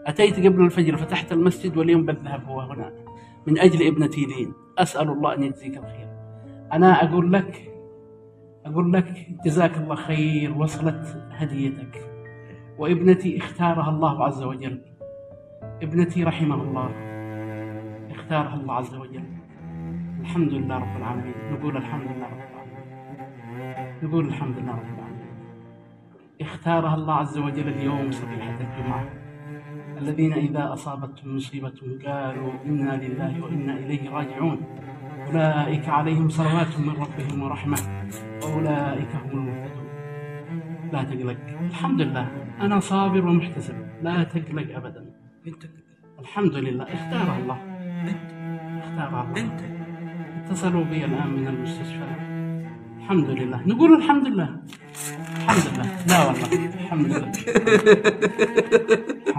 أتيت قبل الفجر فتحت المسجد واليوم بالذهب هو هنا من أجل ابنتي لين، أسأل الله أن يجزيك الخير. أنا أقول لك جزاك الله خير، وصلت هديتك. وابنتي اختارها الله عز وجل، ابنتي رحمه الله اختارها الله عز وجل. الحمد لله رب العالمين، نقول الحمد لله رب العالمين، نقول الحمد لله رب العالمين. اختارها الله عز وجل اليوم صبيحة الجمعة. الذين إذا أصابتهم مصيبة قالوا إنا لله وإنا إليه راجعون، أولئك عليهم صلوات من ربهم ورحمة وأولئك هم المهتدون. لا تقلق، الحمد لله أنا صابر ومحتسب، لا تقلق أبدا. الحمد لله اختارها الله، اختارها الله. اتصلوا بي الآن من المستشفى. الحمد لله، نقول الحمد لله. الحمد لله، لا والله الحمد لله.